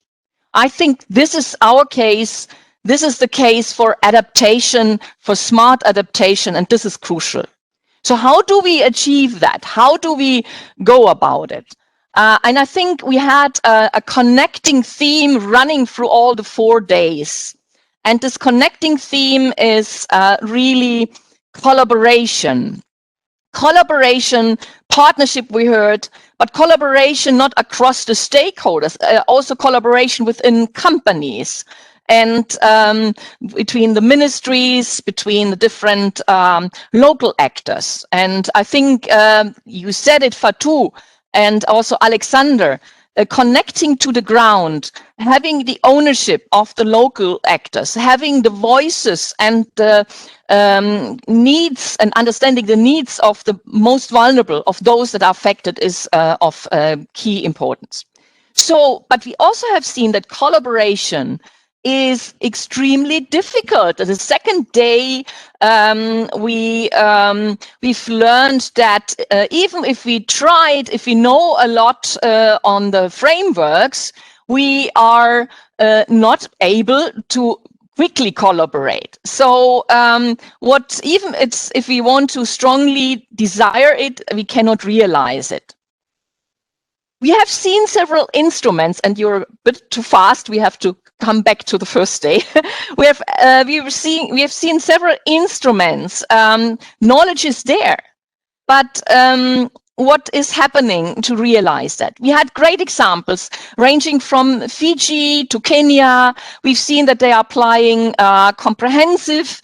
I think this is our case. This is the case for adaptation, for smart adaptation, and this is crucial. So how do we achieve that? How do we go about it? And I think we had a connecting theme running through all the 4 days. And this connecting theme is really collaboration. Collaboration, partnership we heard, but collaboration not across the stakeholders, also collaboration within companies and between the ministries, between the different local actors. And I think you said it, Fatou, and also Alexander, connecting to the ground, having the ownership of the local actors, having the voices and the needs and understanding the needs of the most vulnerable, of those that are affected, is of key importance. So, but we also have seen that collaboration is extremely difficult. The second day, we've learned that even if we tried, if we know a lot on the frameworks, we are not able to quickly collaborate. So if we want to strongly desire it, we cannot realize it. We have seen several instruments, and you're a bit too fast. We have to come back to the first day. we have seen several instruments. Knowledge is there, but what is happening to realize that? We had great examples ranging from Fiji to Kenya. We've seen that they are applying comprehensive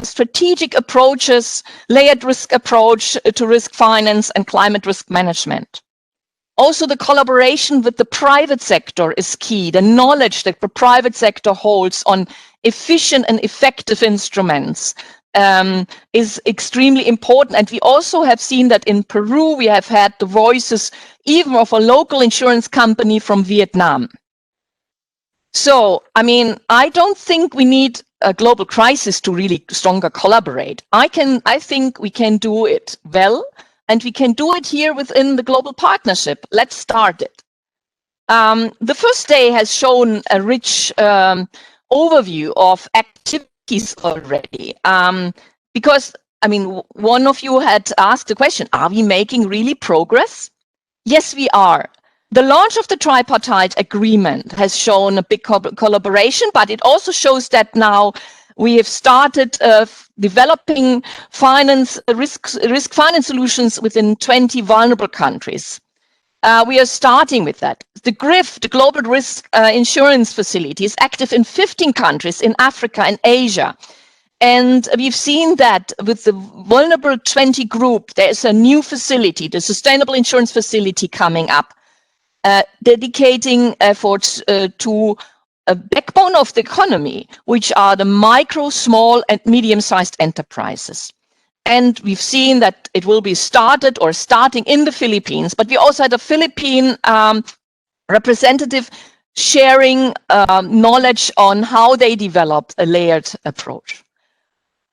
strategic approaches, layered risk approach to risk finance and climate risk management. Also, the collaboration with the private sector is key. The knowledge that the private sector holds on efficient and effective instruments is extremely important. And we also have seen that in Peru, we have had the voices even of a local insurance company from Vietnam. So, I mean, I don't think we need a global crisis to really stronger collaborate. I think we can do it well. And we can do it here within the global partnership. Let's start it. The first day has shown a rich overview of activities already. Because, I mean, one of you had asked the question, are we making really progress? Yes, we are. The launch of the tripartite agreement has shown a big collaboration, but it also shows that now we have started developing risk finance solutions within 20 vulnerable countries. We are starting with that. The GRIF, the Global Risk Insurance Facility, is active in 15 countries in Africa and Asia. And we've seen that with the Vulnerable 20 group, there's a new facility, the Sustainable Insurance Facility, coming up, dedicating efforts to a backbone of the economy, which are the micro, small, and medium-sized enterprises. And we've seen that it will be started or starting in the Philippines, but we also had a Philippine representative sharing knowledge on how they developed a layered approach.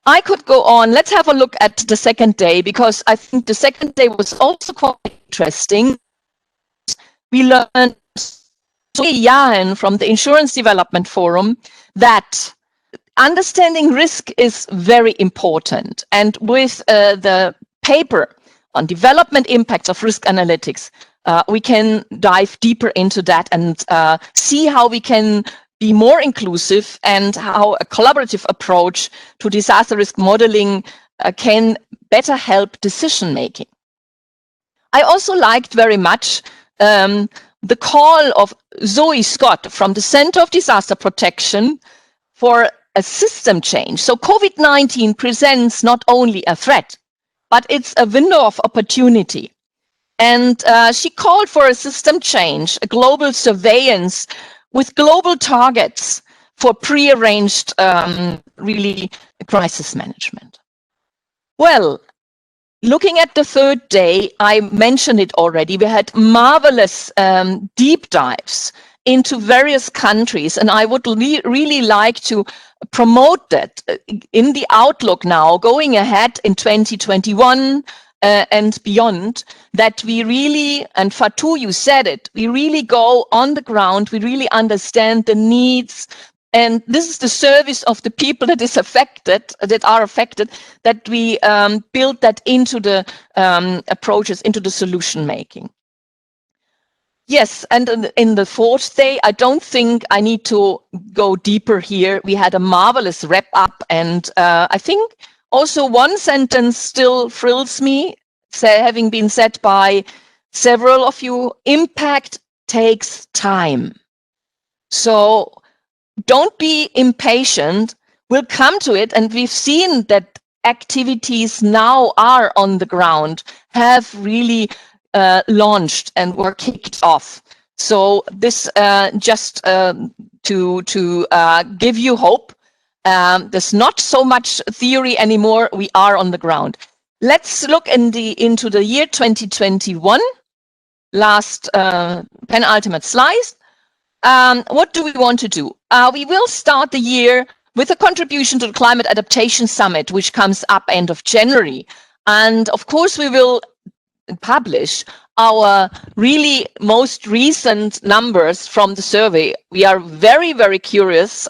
I could go on. Let's have a look at the second day, because I think the second day was also quite interesting. We learned from the Insurance Development Forum that understanding risk is very important. And with the paper on development impacts of risk analytics, we can dive deeper into that and see how we can be more inclusive and how a collaborative approach to disaster risk modeling can better help decision making. I also liked very much the call of Zoe Scott from the Center of Disaster Protection for a system change. So COVID-19 presents not only a threat, but it's a window of opportunity. And she called for a system change, a global surveillance with global targets for prearranged, really, crisis management. Well, looking at the third day, I mentioned it already, we had marvelous deep dives into various countries, and I would really like to promote that in the outlook now, going ahead in 2021 and beyond, that we really, and Fatou, you said it, we really go on the ground, we really understand the needs, and this is the service of the people that are affected, that we build that into the approaches, into the solution making. Yes, and in the fourth day, I don't think I need to go deeper here. We had a marvelous wrap up, and I think also one sentence still thrills me, having been said by several of you: impact takes time. So don't be impatient. We'll come to it, and we've seen that activities now are on the ground, have really launched and were kicked off. So this just to give you hope. There's not so much theory anymore. We are on the ground. Let's look into the year 2021. Last penultimate slide. What do we want to do? We will start the year with a contribution to the Climate Adaptation Summit, which comes up end of January. And of course, we will publish our really most recent numbers from the survey. We are very, very curious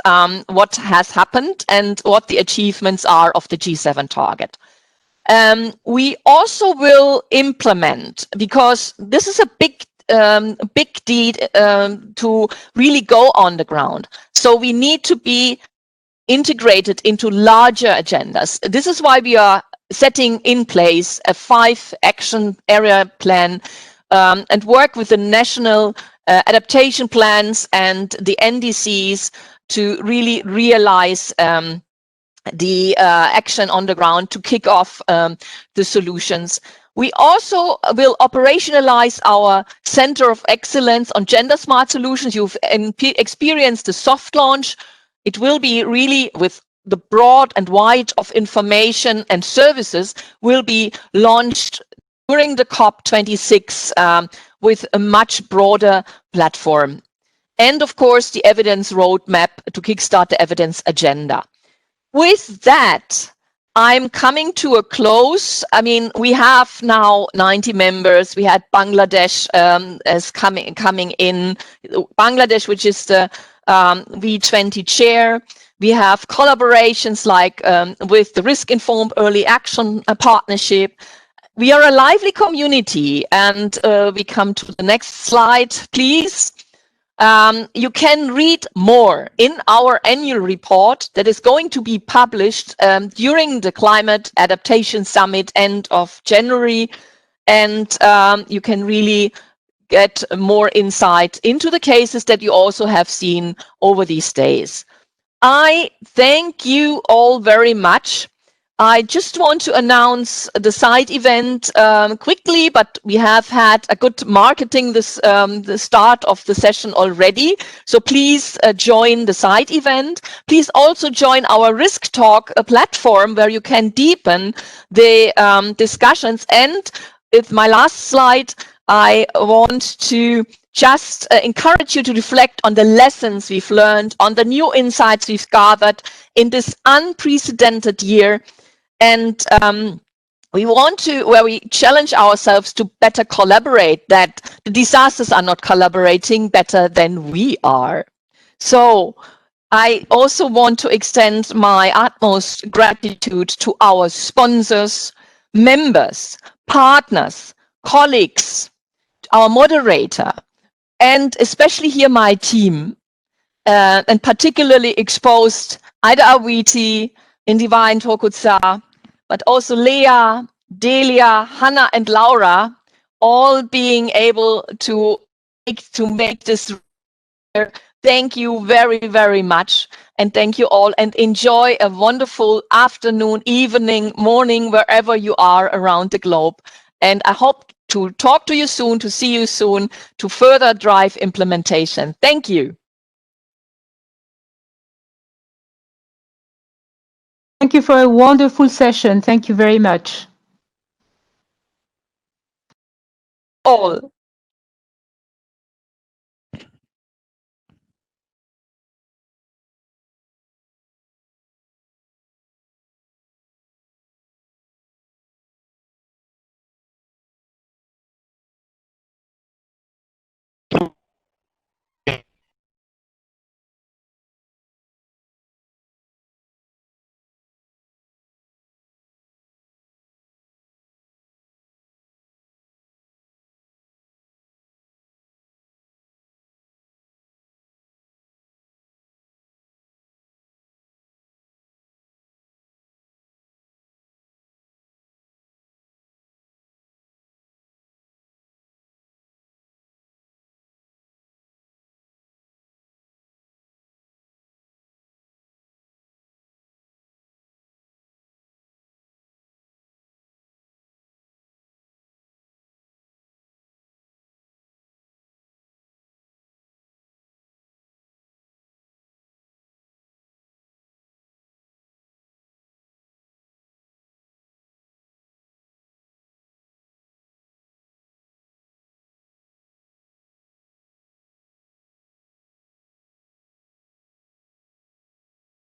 what has happened and what the achievements are of the G7 target. We also will implement, because this is a big deed to really go on the ground. So we need to be integrated into larger agendas. This is why we are setting in place a 5-action area plan and work with the national adaptation plans and the NDCs to really realize the action on the ground to kick off the solutions. We also will operationalize our Center of Excellence on Gender Smart Solutions. You've experienced the soft launch. It will be really with the broad and wide of information and services will be launched during the COP26 with a much broader platform. And of course, the evidence roadmap to kickstart the evidence agenda. With that, I'm coming to a close. I mean, we have now 90 members. We had Bangladesh as coming in. Bangladesh, which is the V20 chair. We have collaborations like with the Risk Informed Early Action Partnership. We are a lively community, and we come to the next slide, please. You can read more in our annual report that is going to be published during the Climate Adaptation Summit end of January. And you can really get more insight into the cases that you also have seen over these days. I thank you all very much. I just want to announce the side event quickly, but we have had a good marketing the start of the session already. So please join the side event. Please also join our Risk Talk platform where you can deepen the discussions. And with my last slide, I want to just encourage you to reflect on the lessons we've learned, on the new insights we've gathered in this unprecedented year. And we want to, where we challenge ourselves to better collaborate, that the disasters are not collaborating better than we are. So I also want to extend my utmost gratitude to our sponsors, members, partners, colleagues, our moderator, and especially here my team, and particularly exposed Aida Awiti, Indivine Tokutsa, but also Leah, Delia, Hannah, and Laura, all being able to make this. Thank you very, very much. And thank you all, and enjoy a wonderful afternoon, evening, morning, wherever you are around the globe. And I hope to talk to you soon, to see you soon, to further drive implementation. Thank you. Thank you for a wonderful session. Thank you very much. All.